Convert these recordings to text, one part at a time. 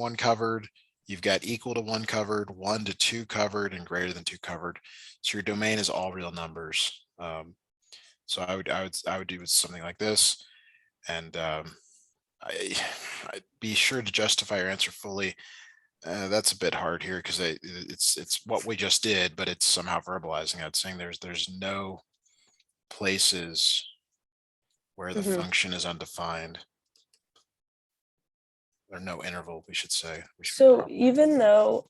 1 covered, you've got equal to 1 covered, 1 to 2 covered, and greater than 2 covered. So your domain is all real numbers. So I would do something like this, and I'd be sure to justify your answer fully. That's a bit hard here because it's what we just did, but it's somehow verbalizing it, saying there's no places where the function is undefined. Or no interval, we should say. So even though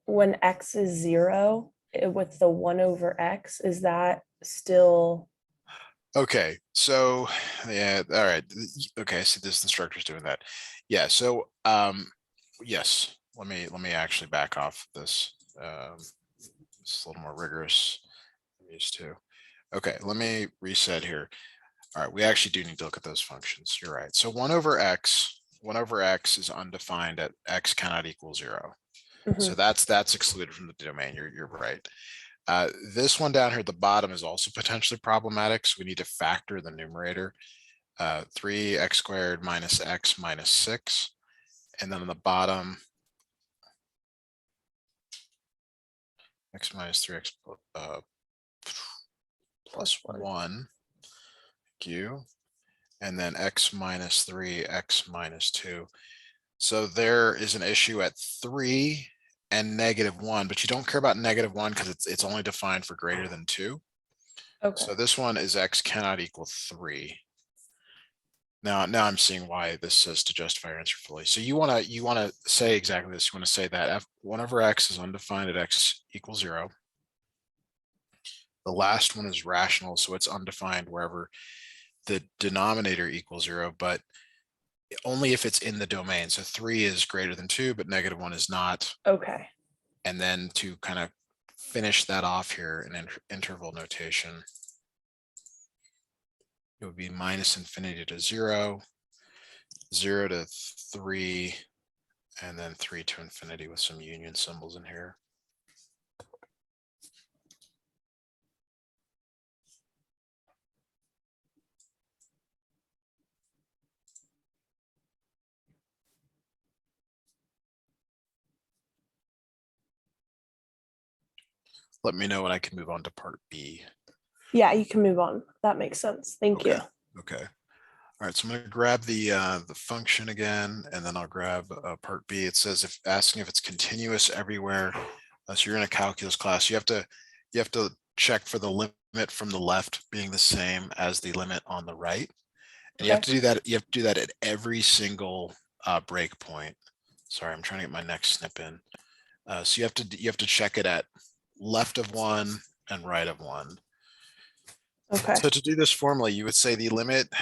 when x is 0 with the 1 over x, is that still okay? So yeah, all right. Okay, so this instructor's doing that. Yeah, so yes, let me actually back off this. It's a little more rigorous than I'm used to. Okay, let me reset here. All right, we actually do need to look at those functions. You're right. So 1 over x is undefined at x cannot equal 0. So that's excluded from the domain. You're right. This one down here at the bottom is also potentially problematic. So we need to factor the numerator. 3x squared minus x minus 6. And then on the bottom, x minus 3x plus 1. Thank you. And then x minus 3, x minus 2. So there is an issue at 3 and -1, but you don't care about -1 because it's only defined for greater than 2. okay? So this one is x cannot equal 3. Now I'm seeing why this says to justify your answer fully. So you want to say exactly this. You want to say that 1 over x is undefined at x equals 0. The last one is rational, so it's undefined wherever the denominator equals 0, but only if it's in the domain. So 3 is greater than 2, but -1 is not. Okay. And then to kind of finish that off here in interval notation, it would be minus infinity to 0, 0 to 3, and then 3 to infinity with some union symbols in here. Let me know when I can move on to part B. Yeah, you can move on. That makes sense. Thank you. Okay. All right, so I'm going to grab the function again, and then I'll grab part B. It says asking if it's continuous everywhere. So you're in a calculus class. You have to check for the limit from the left being the same as the limit on the right, and you have to do that. You have to do that at every single breakpoint. Sorry, I'm trying to get my next snip in. So you have to check it at left of 1 and right of 1. Okay. So to do this formally, you would say the limit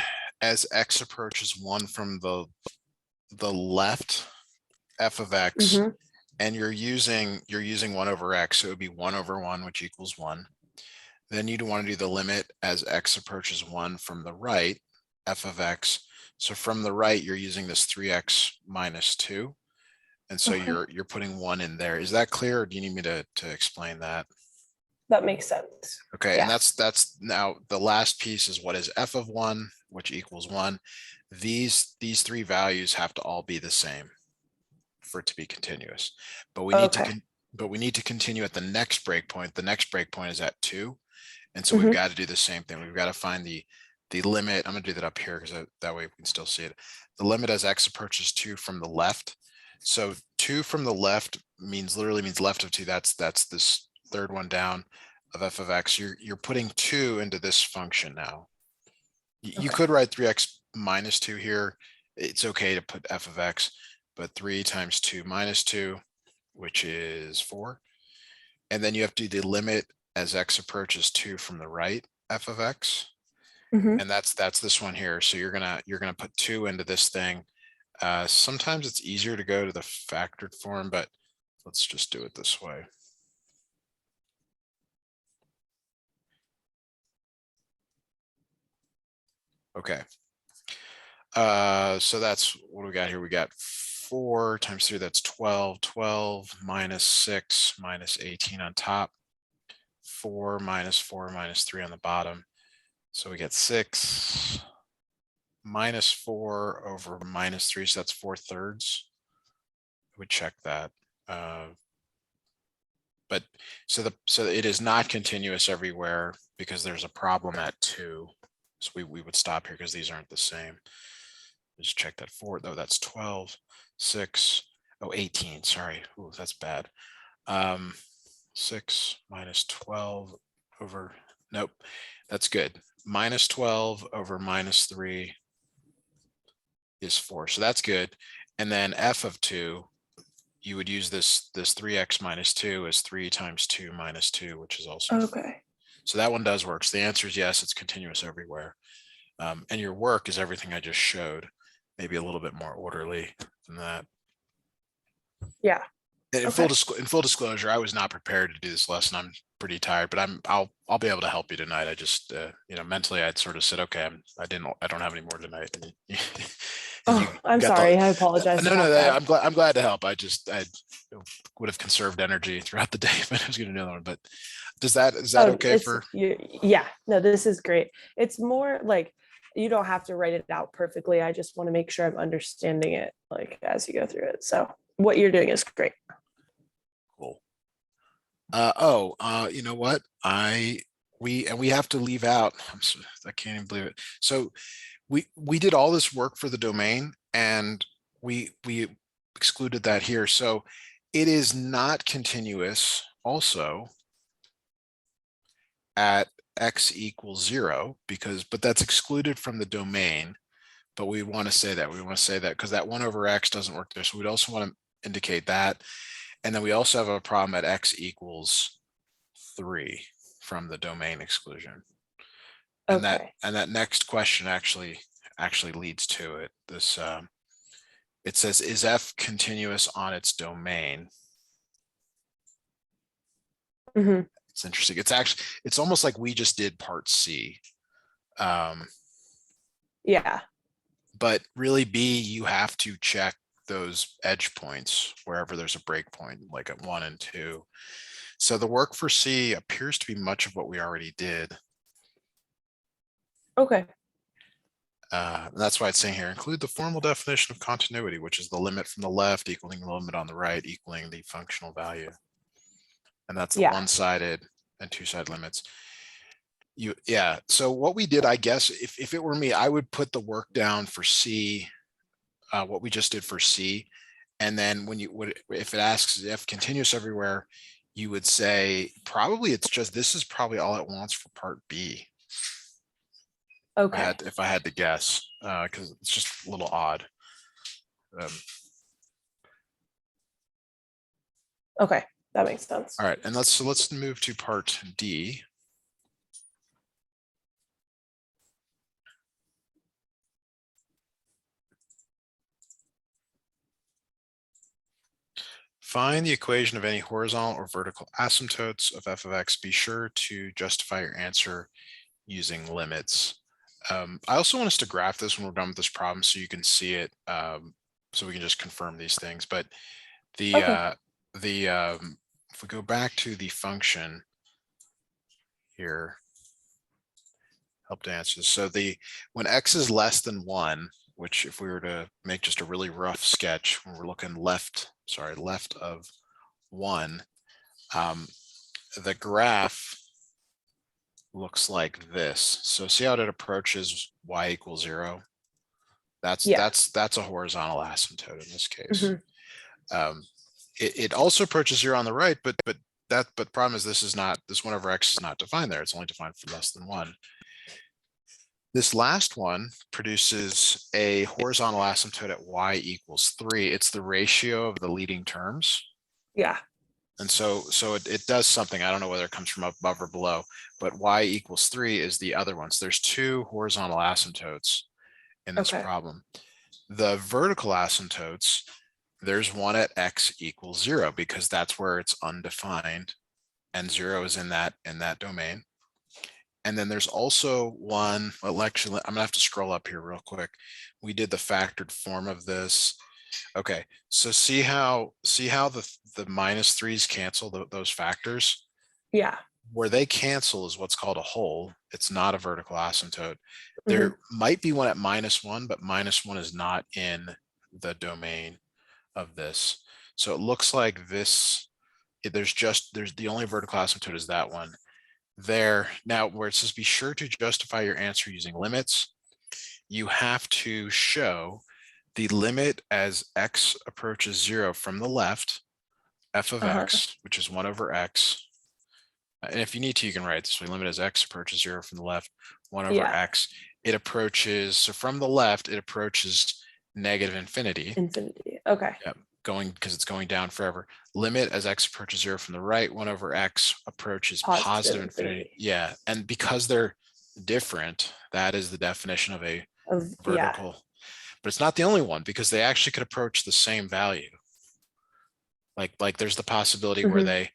as x approaches 1 from the left f of x, and you're using 1 over x, so it would be 1 over 1, which equals 1. Then you'd want to do the limit as x approaches 1 from the right f of x. So from the right, you're using this 3x minus 2. And so you're putting 1 in there. Is that clear, or do you need me to explain that? That makes sense. Okay, yeah. And that's now the last piece is what is f of 1, which equals 1. These 3 values have to all be the same for it to be continuous. But we need to continue at the next breakpoint. The next breakpoint is at 2. And so we've got to do the same thing. We've got to find the limit. I'm going to do that up here because that way we can still see it. The limit as x approaches 2 from the left. So 2 from the left literally means left of 2. That's this third one down of f of x. You're putting 2 into this function now. You could write 3x minus 2 here. It's okay to put f of x, but 3 times 2 minus 2, which is 4. And then you have to do the limit as x approaches 2 from the right f of x. And that's this one here. So you're gonna put 2 into this thing. Sometimes it's easier to go to the factored form, but let's just do it this way. Okay. So that's what we got here. We got 4 times 3, that's 12. 12 minus 6 minus 18 on top. 4 minus 3 on the bottom. So we get 6 minus 4 over minus 3, so that's 4/3. would check that. But so it is not continuous everywhere because there's a problem at 2. So we would stop here because these aren't the same. Just check that 4, though. That's 12, 6, 18. Sorry. Ooh, that's bad. 6 minus 12 over, nope, that's good. Minus 12 over minus 3 is 4. So that's good. And then f of 2, you would use this 3x minus 2 as 3 times 2 minus 2, which is also 4. Okay. So that one does work. So the answer is yes, it's continuous everywhere. And your work is everything I just showed, maybe a little bit more orderly than that. Yeah. In Okay. full disclosure, I was not prepared to do this lesson. I'm pretty tired, but I'll be able to help you tonight. I just mentally I'd sort of said, okay, I don't have any more tonight. And you Oh, I'm got sorry. I apologize no, about that. I'm glad to help. I would have conserved energy throughout the day if I was going to do another one. But is that Oh, okay for? yeah. No, this is great. It's more like you don't have to write it out perfectly. I just want to make sure I'm understanding it like as you go through it. So what you're doing is great. Cool. You know what? We have to leave out. I can't even believe it. So we did all this work for the domain and we excluded that here. So it is not continuous also at x equals 0 but that's excluded from the domain. But we want to say that because that 1 over x doesn't work there. So we'd also want to indicate that. And then we also have a problem at x equals 3 from the domain exclusion. And Okay. that next question actually leads to it. This it says, is f continuous on its domain? Mhm. It's interesting. It's almost like we just did part C. Yeah. But really B, you have to check those edge points wherever there's a breakpoint, like at 1 and 2. So the work for C appears to be much of what we already did. Okay. That's why it's saying here, include the formal definition of continuity, which is the limit from the left equaling the limit on the right equaling the functional value. And that's the Yeah. one-sided and two-sided limits. Yeah. So what we did, I guess, if it were me, I would put the work down for C, what we just did for C. And then if it asks if continuous everywhere, you would say, probably this is probably all it wants for part B. Okay. If I had to guess, because it's just a little odd. Okay. That makes sense. All right, and let's move to part D. Find the equation of any horizontal or vertical asymptotes of f of x. Be sure to justify your answer using limits. I also want us to graph this when we're done with this problem so you can see it, so we can just confirm these things. But if we go back to the function here, help to answer this. So when x is less than 1, which if we were to make just a really rough sketch, when we're looking left of 1, the graph looks like this. So see how it approaches y equals 0? That's a horizontal asymptote in this case. It also approaches 0 on the right, but the problem is this 1 over x is not defined there. It's only defined for less than 1. This last one produces a horizontal asymptote at y equals 3. It's the ratio of the leading terms. Yeah. And so it does something. I don't know whether it comes from above or below, but y equals 3 is the other one. So there's 2 horizontal asymptotes in this problem. The vertical asymptotes, there's one at x equals 0 because that's where it's undefined, and 0 is in that domain. And then there's also one, well, actually, I'm gonna have to scroll up here real quick. We did the factored form of this. Okay, so see how the minus 3's cancel those factors? Yeah. Where they cancel is what's called a hole. It's not a vertical asymptote. There might be one at -1, but -1 is not in the domain of this. So it looks like this, there's the only vertical asymptote is that one there. Now where it says be sure to justify your answer using limits, you have to show the limit as x approaches 0 from the left, f of x, which is 1 over x. And if you need to, you can write this way: limit as x approaches 0 from the left, 1 over Yeah. x. It approaches, so from the left, it approaches negative infinity. Infinity. Okay. Yep, going, because it's going down forever. Limit as x approaches 0 from the right, 1 over x approaches positive infinity. Yeah, and because they're different, that is the definition of a Yeah. vertical. But it's not the only one, because they actually could approach the same value. Like there's the possibility where they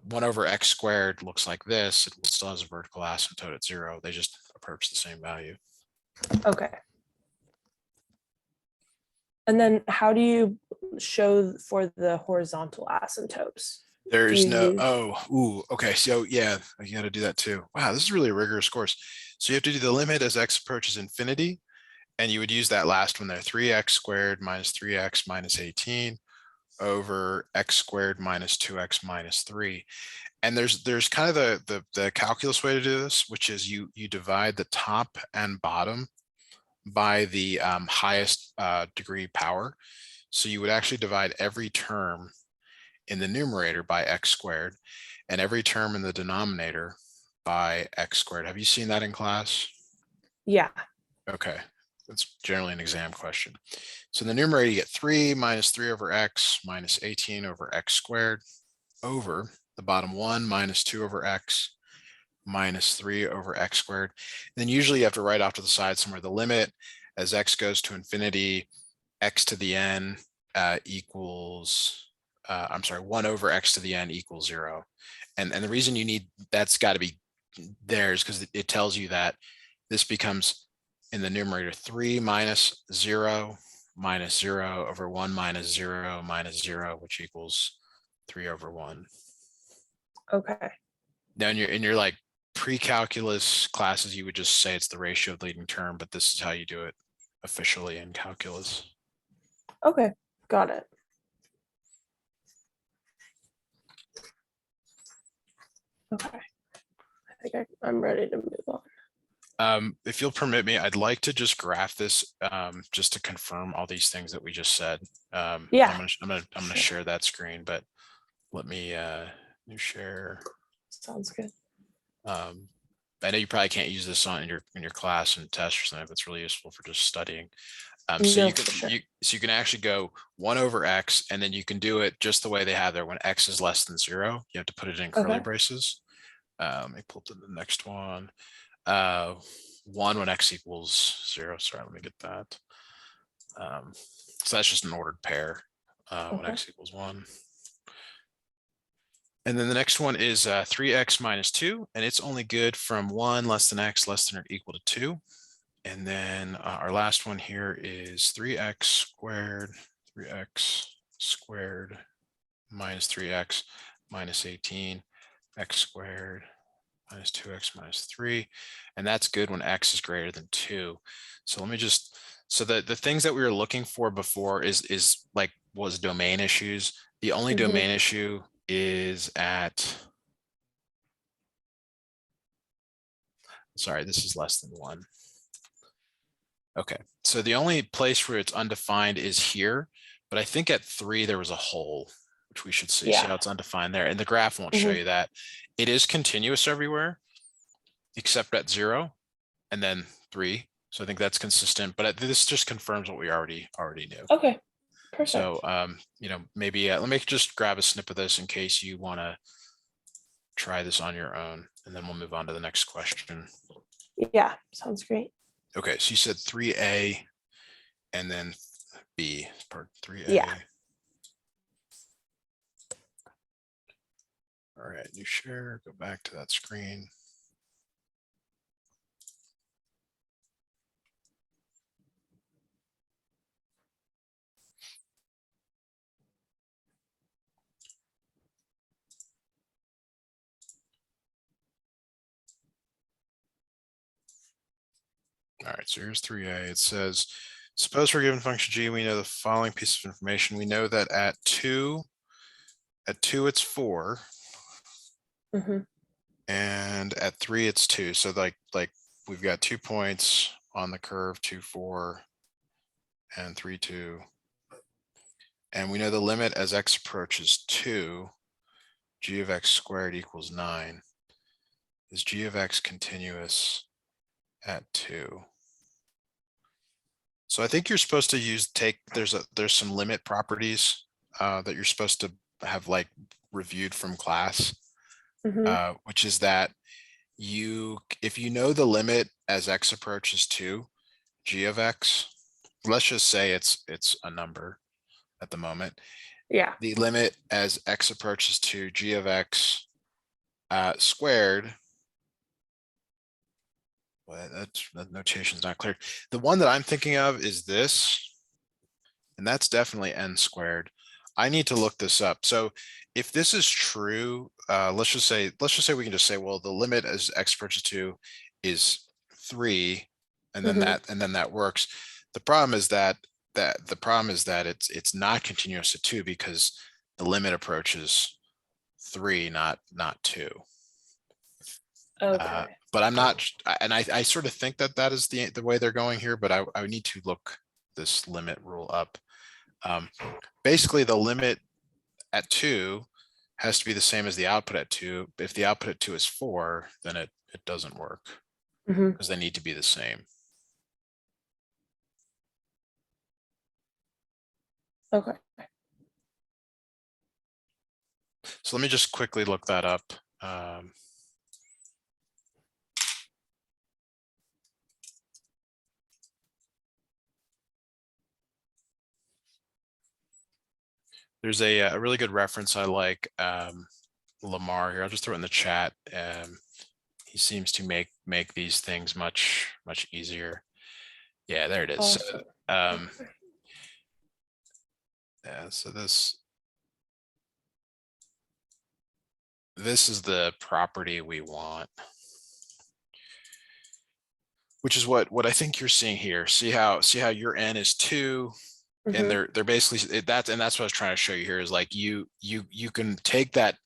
1 over x squared looks like this. It still has a vertical asymptote at 0. They just approach the same value. Okay. And then how do you show for the horizontal asymptotes? There's no, okay. So yeah, you got to do that too. Wow, this is really a rigorous course. So you have to do the limit as x approaches infinity, and you would use that last one there, 3x squared minus 3x minus 18 over x squared minus 2x minus 3. And there's kind of the calculus way to do this, which is you divide the top and bottom by the highest degree power. So you would actually divide every term in the numerator by x squared and every term in the denominator by x squared. Have you seen that in class? Yeah. Okay, that's generally an exam question. So in the numerator, you get 3 minus 3 over x minus 18 over x squared over the bottom 1 minus 2 over x minus 3 over x squared. And then usually you have to write off to the side somewhere the limit as x goes to infinity, x to the n equals, I'm sorry, 1 over x to the n equals 0. And the reason you need, that's got to be there is because it tells you that this becomes in the numerator 3 minus 0 minus 0 over 1 minus 0 minus 0, which equals 3 over 1. Okay. Now in your like pre-calculus classes, you would just say it's the ratio of the leading term, but this is how you do it officially in calculus. Okay, got it. Okay. I think I'm ready to move on. If you'll permit me, I'd like to just graph this just to confirm all these things that we just said. Yeah. I'm gonna share that screen, but let me new share. Sounds good. I know you probably can't use this on in your class and test or something, but it's really useful for just studying. So you can you can actually go 1 over x, and then you can do it just the way they have there. When x is less than 0, you have to put it in curly braces. Let me pull up to the next one. 1 when x equals 0. Sorry, let me get that. So that's just an ordered pair when x equals 1. And then the next one is 3x minus 2, and it's only good from 1 less than x less than or equal to 2. And then our last one here is 3x squared minus 3x minus 18, x squared minus 2x minus 3. And that's good when x is greater than 2. So let me just, so the things that we were looking for before is like was domain issues. The only domain issue is at, sorry, this is less than 1. Okay, so the only place where it's undefined is here, but I think at 3 there was a hole, which we should see. Yeah. See how it's undefined there, and the graph won't show you that. It is continuous everywhere except at 0 and then 3. So I think that's consistent, but this just confirms what we already knew. Okay, perfect. So maybe let me just grab a snip of this in case you want to try this on your own, and then we'll move on to the next question. Yeah, sounds great. Okay, so you said 3a and then b, part 3a. Yeah. All right, new share, go back to that screen. All right, so here's 3a. It says Suppose for a given function g, we know the following piece of information. We know that at two it's 4, Mhm. and at 3 it's 2. So like we've got 2 points on the curve, 2, 4, and 3, 2. And we know the limit as x approaches 2, g of x squared equals 9. Is g of x continuous at 2? So I think you're supposed to there's some limit properties that you're supposed to have like reviewed from class, Mhm. which is that if you know the limit as x approaches 2, g of x, let's just say it's a number at the moment. Yeah. The limit as x approaches 2, g of x squared. Well, that notation is not clear. The one that I'm thinking of is this, and that's definitely n squared. I need to look this up. So if this is true, let's just say we can just say, well, the limit as x approaches 2 is 3, and then Mhm. that works. The problem is that it's not continuous at 2 because the limit approaches 3, not 2. Okay. But I'm not, and I sort of think that is the way they're going here, but I need to look this limit rule up. Basically, the limit at 2 has to be the same as the output at 2. If the output at 2 is 4, then it doesn't work Mhm. because they need to be the same. Okay. So let me just quickly look that up. There's a really good reference I like, Lamar here. I'll just throw it in the chat. He seems to make these things much easier. Yeah, there it is. So, Awesome. yeah, so this is the property we want, which is what I think you're seeing here. See how your n is 2, and Mhm. they're basically that's what I was trying to show you here is like you can take that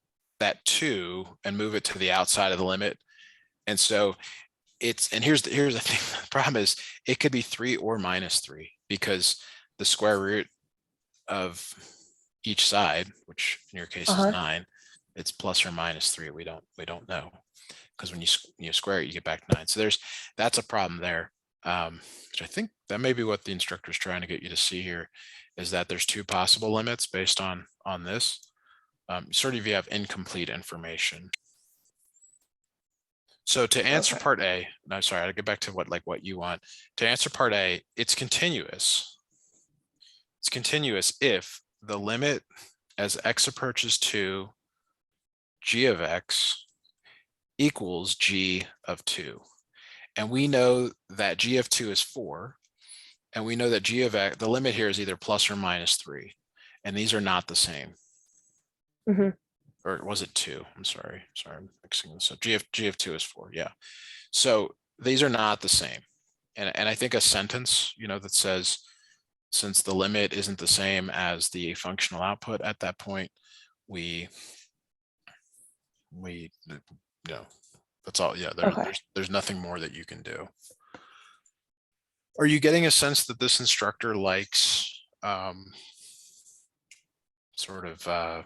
2 and move it to the outside of the limit. And so here's the thing. The problem is it could be 3 or -3 because the square root of each side, which in your case is Uh-huh. 9, it's plus or -3. We don't know, because when you square it, you get back 9. So that's a problem there. Which I think that may be what the instructor is trying to get you to see here, is that there's 2 possible limits based on this. Sort of you have incomplete information. So to answer Okay. part A, no, sorry, I'll get back to what you want. To answer part A, it's continuous. It's continuous if the limit as x approaches 2, g of x equals g of 2. And we know that g of 2 is 4. And we know that g of x, the limit here is either plus or -3. And these are not the same. Mhm. Or was it 2? I'm sorry. I'm mixing this up. G of 2 is 4. Yeah. So these are not the same. And I think a sentence, that says, since the limit isn't the same as the functional output at that point, we that's all. Yeah, Okay. there's nothing more that you can do. Are you getting a sense that this instructor likes sort of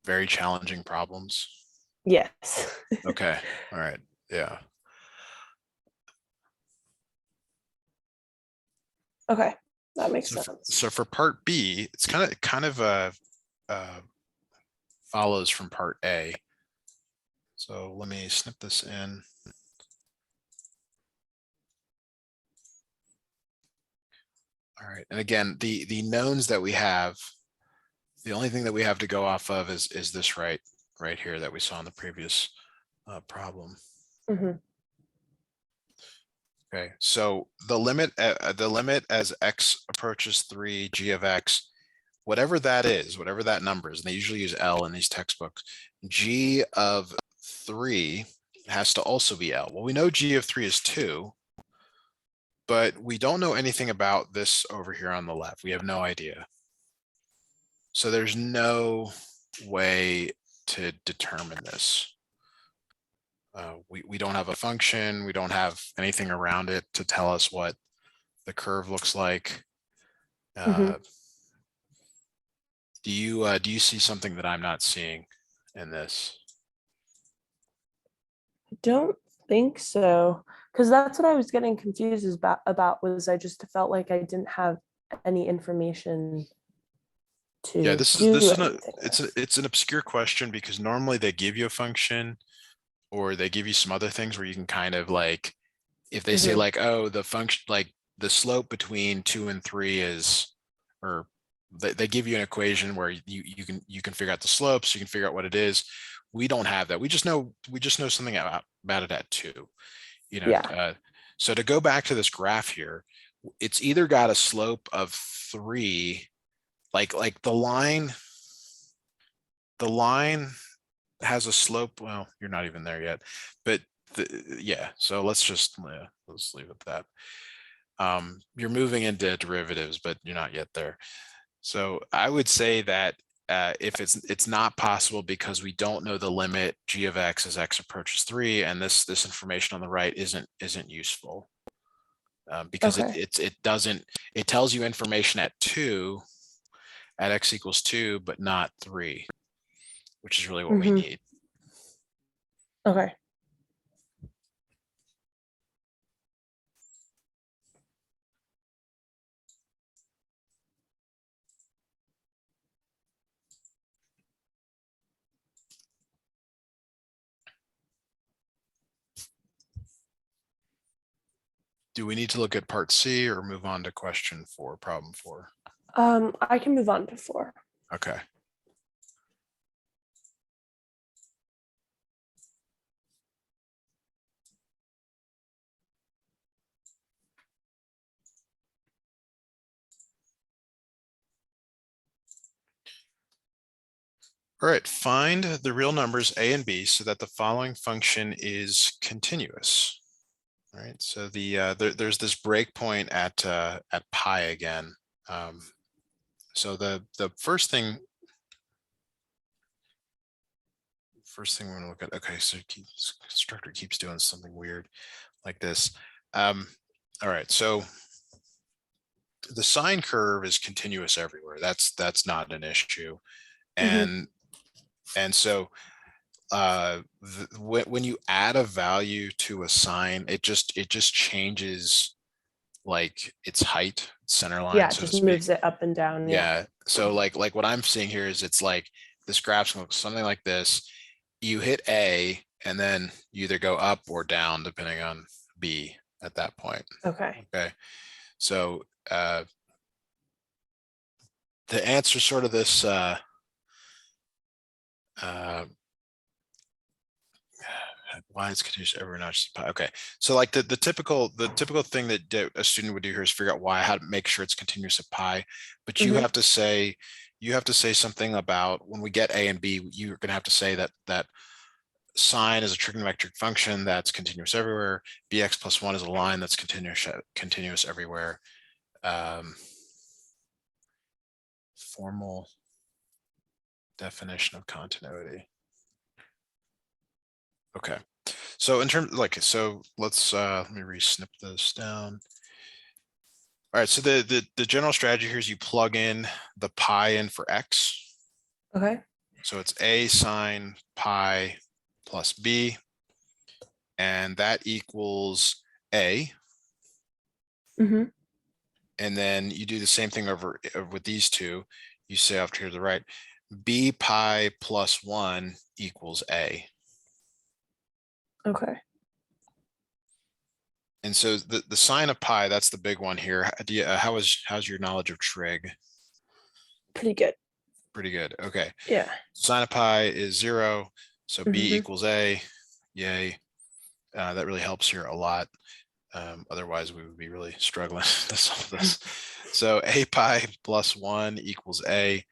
very challenging problems? Yes. Okay. All right. Yeah. Okay. That makes sense. So for part B, it's kind of follows from part A. So let me snip this in. All right. And again, the knowns that we have, the only thing that we have to go off of is this right here that we saw in the previous problem. Mhm. Okay, so the limit as x approaches 3, g of x, whatever that is, whatever that number is, and they usually use L in these textbooks, g of 3 has to also be L. Well, we know g of 3 is 2, but we don't know anything about this over here on the left. We have no idea. So there's no way to determine this. We don't have a function. We don't have anything around it to tell us what the curve looks like. Do you see something that I'm not seeing in this? I don't think so, because that's what I was getting confused about was I just felt like I didn't have any information Yeah, to this do is anything with. it's an obscure question because normally they give you a function or they give you some other things where you can kind of like, if they say Mhm. like, oh, the function, like the slope between 2 and 3 is, or they give you an equation where you can figure out the slopes, you can figure out what it is. We don't have that. We just know something about it at 2. Yeah. So to go back to this graph here, it's either got a slope of 3, like the line has a slope. Well, you're not even there yet, but yeah. So let's leave it at that. You're moving into derivatives, but you're not yet there. So I would say that if it's not possible because we don't know the limit g of x as x approaches 3, and this information on the right isn't useful because Okay. it tells you information at 2 at x equals 2, but not 3, which is really what we Hmm. need. Okay. Do we need to look at part C or move on to question 4, problem 4? I can move on to 4. Okay. All right, find the real numbers a and b so that the following function is continuous. All right, so there's this breakpoint at pi again. So the first thing we're going to look at, okay, so constructor keeps doing something weird like this. All right, so the sine curve is continuous everywhere. That's not an issue. Hmm. And so when you add a value to a sine, it just changes like its height, center line, Yeah, so to just speak. moves it up and down. Yeah. Yeah. So like what I'm seeing here is it's like this graph looks something like this. You hit A and then you either go up or down depending on B at that point. Okay. Okay. So the answer is sort of this why is continuous everywhere not just pi? Okay, so like the typical thing that a student would do here is figure out how to make sure it's continuous at pi, but you Hmm. have to say something about when we get a and b, you're going to have to say that sine is a trigonometric function that's continuous everywhere. Bx plus 1 is a line that's continuous everywhere. Formal definition of continuity. Okay. So in terms so let's let me re-snip this down. All right, so the general strategy here is you plug in the pi in for x. Okay. So it's a sine pi plus b, and that equals a. Hmm. And then you do the same thing over with these two. You say off here to the right, b pi plus 1 equals a. Okay. And so the sine of pi, that's the big one here. How's your knowledge of trig? Pretty good. Pretty good. Okay. Yeah. Sine of pi is 0. So b Hmm. equals a. Yay. That really helps here a lot. Otherwise, we would be really struggling to solve this. So a pi plus 1 equals a.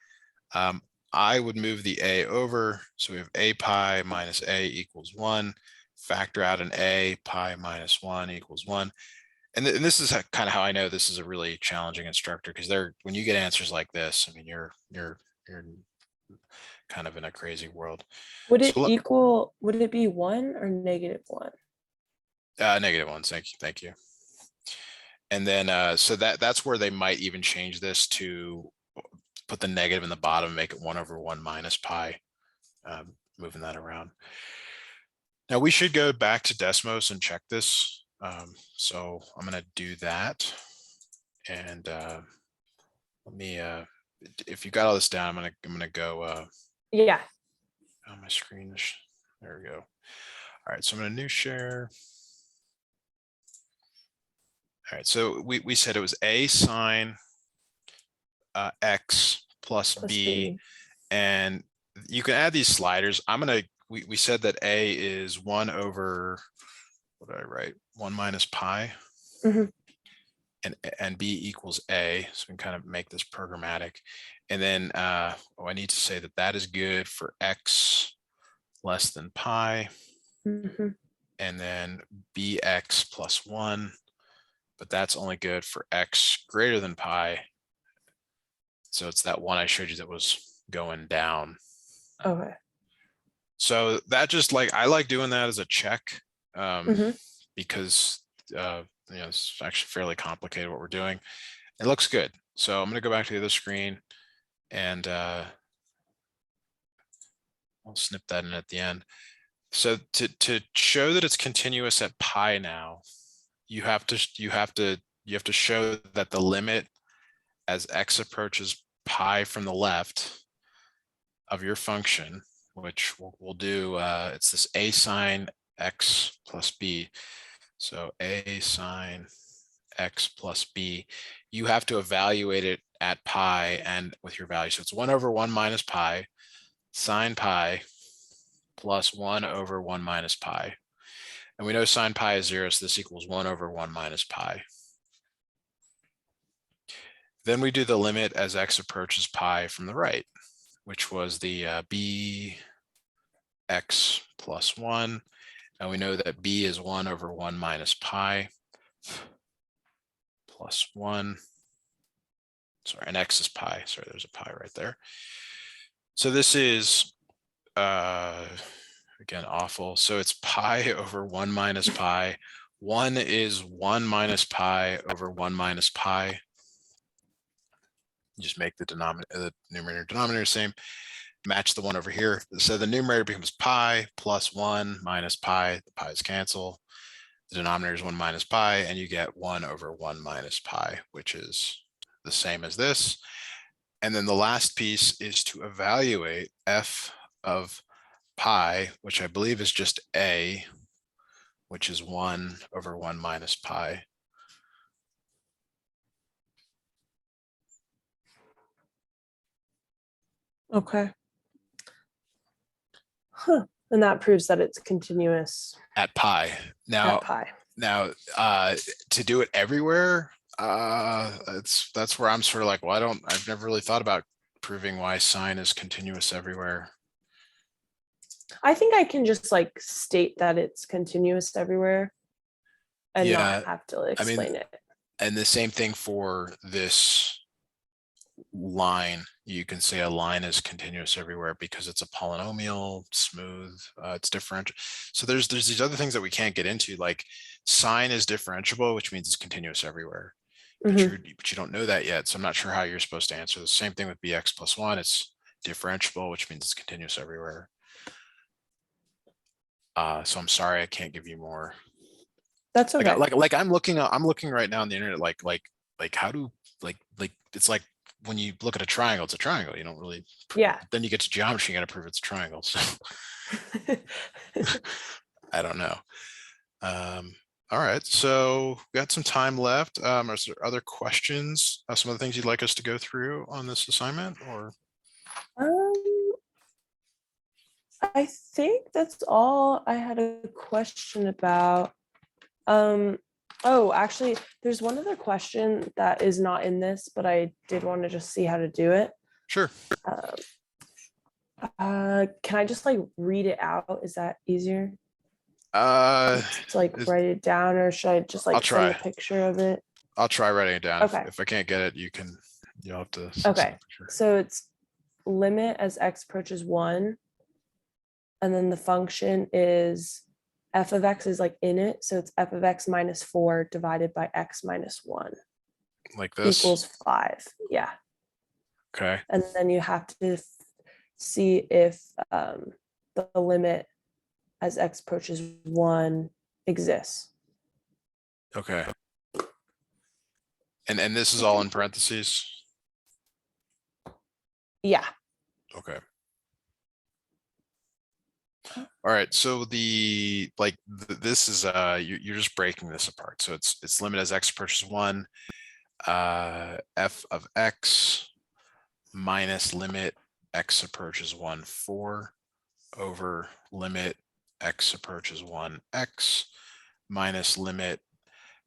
I would move the a over. So we have a pi minus a equals 1. Factor out an a, pi minus 1 equals 1. and this is kind of how I know this is a really challenging instructor, because when you get answers like this, I mean, you're kind of in a crazy world. Would it So look, equal, would it be 1 or -1? -1. Thank you. And then so that's where they might even change this to put the negative in the bottom, make it 1/1 minus pi, moving that around. Now we should go back to Desmos and check this. So I'm going to do that. And let me, if you got all this down, I'm gonna go Yeah. on my screen. There we go. All right, so I'm gonna new share. All right, so we said it was a sine x plus b, and you can add these sliders. We said that a is 1 over, what did I write? 1 minus pi. Mhm. And b equals a, so we can kind of make this programmatic. And then I need to say that is good for x less than pi, Mhm. and then bx plus 1, but that's only good for x greater than pi. So it's that one I showed you that was going down. Okay. So that just I like doing that as a check, Mhm. because it's actually fairly complicated what we're doing. It looks good. So I'm going to go back to the other screen, and I'll snip that in at the end. So to show that it's continuous at pi now, you have to show that the limit as x approaches pi from the left of your function, which we'll do, it's this a sine x plus b. So a sine x plus b, you have to evaluate it at pi and with your value. So it's 1/1 minus pi sine pi plus 1/1 minus pi. And we know sine pi is 0, so this equals 1/1 minus pi. Then we do the limit as x approaches pi from the right, which was the b x plus 1. And we know that b is 1/1 minus pi plus 1. Sorry, and x is pi. Sorry, there's a pi right there. So this is, again, awful. So it's pi over 1 minus pi. 1 is 1 minus pi over 1 minus pi. You just make the numerator denominator same. Match the one over here. So the numerator becomes pi plus 1 minus pi. The pi's cancel. The denominator is 1 minus pi, and you get 1/1 minus pi, which is the same as this. And then the last piece is to evaluate f of pi, which I believe is just a, which is 1/1 minus pi. Okay. Huh. And that proves that it's continuous At pi. at pi. Now, to do it everywhere, that's where I'm sort of like, well, I've never really thought about proving why sine is continuous everywhere. I think I can just state that it's continuous everywhere and Yeah, not have to I mean, explain it. and the same thing for this line. You can say a line is continuous everywhere because it's a polynomial, smooth, it's different. So there's these other things that we can't get into, like sine is differentiable, which means it's continuous everywhere. But Mhm. you don't know that yet. So I'm not sure how you're supposed to answer the same thing with bx plus 1. It's differentiable, which means it's continuous everywhere. So I'm sorry, I can't give you more. That's okay. Like I'm looking right now on the internet, like how do it's like when you look at a triangle, it's a triangle. You don't really, Yeah. then you get to geometry, you got to prove it's a triangle. So I don't know. All right, so we got some time left. Are there other questions? Some of the things you'd like us to go through on this assignment, or? Um, I think that's all I had a question about. Oh, actually, there's one other question that is not in this, but I did want to just see how to do it. Sure. Can I just read it out? Is that easier? To like is- write it down, or should I just I'll like send a try. picture of it? I'll try writing it down. Okay. If I can't get it, you'll have to send a Okay. picture. So it's limit as x approaches 1, and then the function is f of x is like in it, so it's f of x minus 4 divided by x minus 1 Like this. equals 5. Yeah. Okay. And then you have to see if the limit as x approaches 1 exists. Okay. And this is all in parentheses. Yeah. Okay. All right. So this is you're just breaking this apart. So it's limit as x approaches 1, f of x minus limit x approaches 1 4 over limit x approaches 1 x minus limit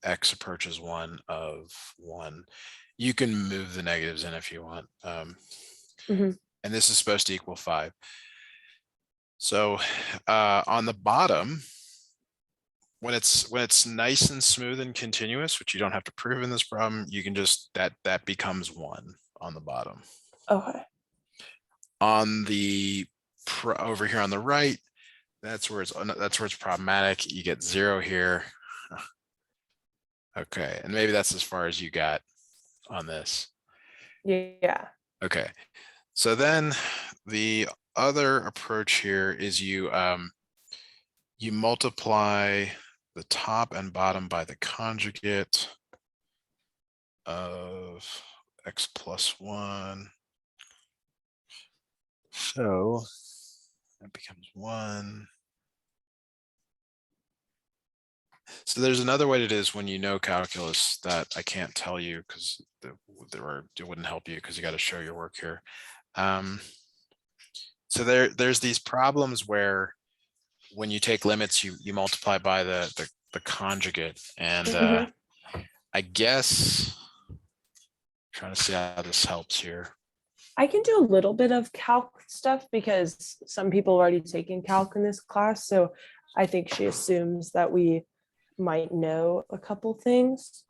x approaches 1 of 1. You can move the negatives in if you want. Mhm. And this is supposed to equal 5. So on the bottom, when it's nice and smooth and continuous, which you don't have to prove in this problem, you can just that becomes 1 on the bottom. Okay. On the over here on the right, that's where it's problematic. You get 0 here. Okay, and maybe that's as far as you got on this. Yeah. Okay, so then the other approach here is you multiply the top and bottom by the conjugate of x plus 1. So that becomes 1. So there's another way to do this when you know calculus that I can't tell you because it wouldn't help you because you got to show your work here. So there's these problems where when you take limits, you multiply by the conjugate, and Mhm. I guess trying to see how this helps here. I can do a little bit of calc stuff because some people have already taken calc in this class. So I think she assumes that we might know a couple things.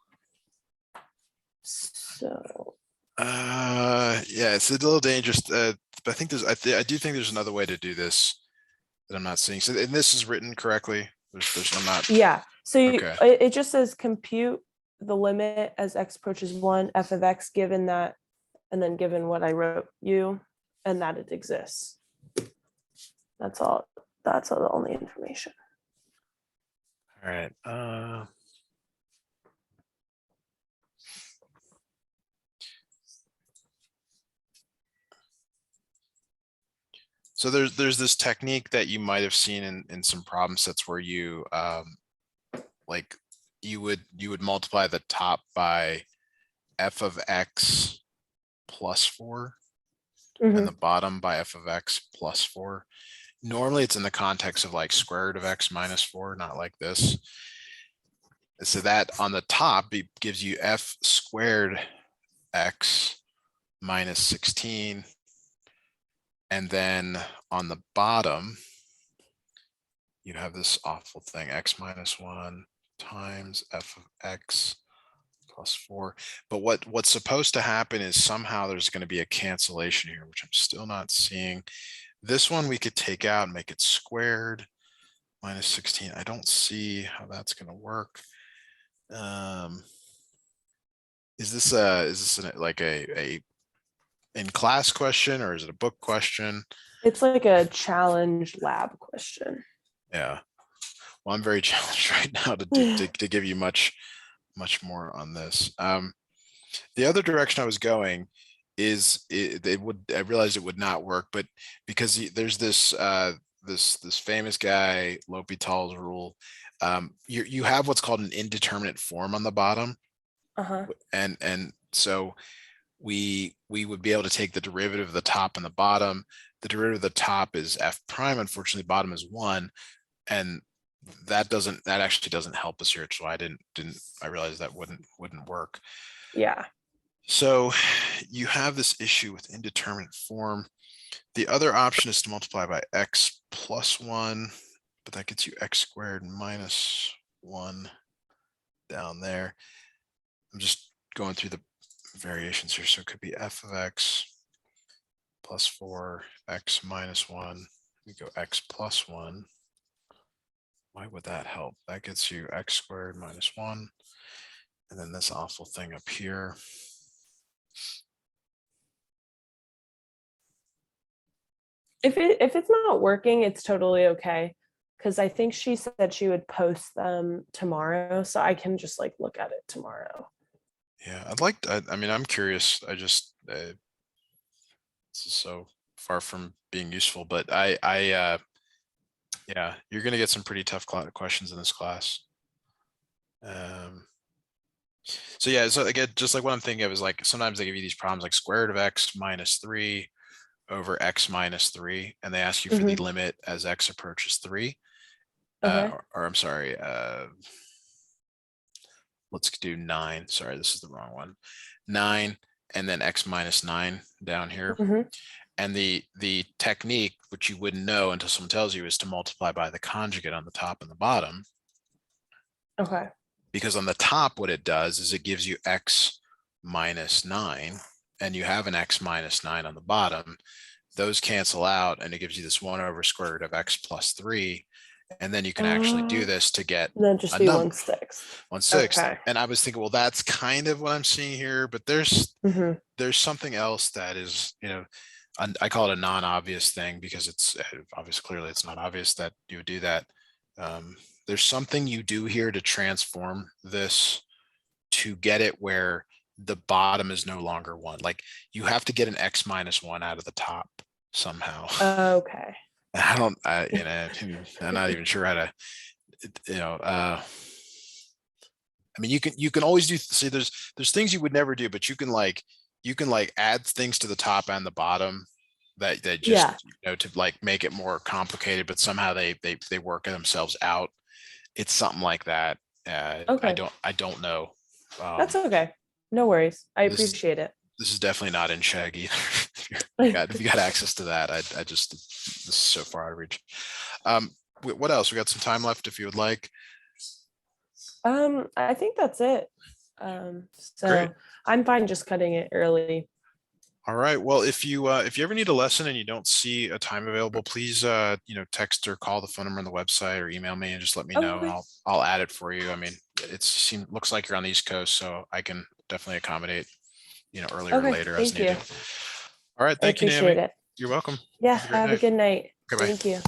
So Yeah, it's a little dangerous. But I think I do think there's another way to do this that I'm not seeing. So, and this is written correctly. I'm not. yeah. So Okay. it just says compute the limit as x approaches 1 f of x given that, and then given what I wrote you, and that it exists. That's all. That's all the only information. All right. So there's this technique that you might have seen in some problem sets where you like you would multiply the top by f of x plus 4 and the bottom by f of x plus 4. Normally it's in the context of like square root of x minus 4, not like this. So that on the top gives you f squared x minus 16. And then on the bottom, you have this awful thing, x minus 1 times f of x plus 4. But what's supposed to happen is somehow there's going to be a cancellation here, which I'm still not seeing. This one we could take out and make it squared minus 16. I don't see how that's going to work. Is this like a in class question, or is it a book question? It's like a challenge lab question. Yeah. Well, I'm very challenged right now to give you much more on this. The other direction I was going is I realized it would not work, but because there's this this famous guy L'Hopital's rule. You have what's called an indeterminate form on the bottom, and so we would be able to take the derivative of the top and the bottom. The derivative of the top is f prime. Unfortunately, bottom is 1, and that actually doesn't help us here. So I realized that wouldn't work. Yeah. So you have this issue with indeterminate form. The other option is to multiply by x plus 1. but that gets you x squared minus 1 down there. I'm just going through the variations here. So it could be f of x plus 4, x minus 1. We go x plus 1. Why would that help? That gets you x squared minus 1. And then this awful thing up here. If it's not working, it's totally okay. Because I think she said she would post them tomorrow, so I can just like look at it tomorrow. Yeah, I mean, I'm curious. I just, this is so far from being useful, but yeah, you're going to get some pretty tough questions in this class. So yeah, so again, just like what I'm thinking of is like, sometimes they give you these problems like square root of x minus 3 over x minus 3, and they ask you for the limit as x approaches 3. Okay. Or I'm sorry, let's do 9. Sorry, this is the wrong one. 9 and then x minus 9 down here. And the technique, which you wouldn't know until someone tells you, is to multiply by the conjugate on the top and the bottom. Okay. Because on the top, what it does is it gives you x minus 9, and you have an x minus 9 on the bottom. Those cancel out, and it gives you this 1 over square root of x plus 3. And then you can actually do this to get then just a do number. 1/6. 1/6. Okay. And I was thinking, well, that's kind of what I'm seeing here, but there's something else that is, you know, I call it a non-obvious thing because it's obviously, clearly it's not obvious that you would do that. There's something you do here to transform this to get it where the bottom is no longer 1. Like you have to get an x minus 1 out of the top somehow. Okay. You know, I'm not even sure how to, you know, I mean, you can always do, see, there's things you would never do, but you can like add things to the top and the bottom that just, you know, to like make it more complicated, but somehow they work themselves out. It's something like that. Okay. I don't know. That's okay. No worries. I appreciate it. This is definitely not in Chegg either. If you got access to that, I just, this is so far out of reach. What else? We got some time left if you would like. I think that's it. So Great. I'm fine just cutting it early. All right. Well, if you ever need a lesson and you don't see a time available, please you know, text or call the phone number on the website or email me and just let me know, and I'll add it for you. I mean, looks like you're on the East Coast, so I can definitely accommodate, you know, earlier or later as needed. All right. Thank you, Naomi. It. You're welcome. Yeah. Have a good night. Okay, bye. Thank you.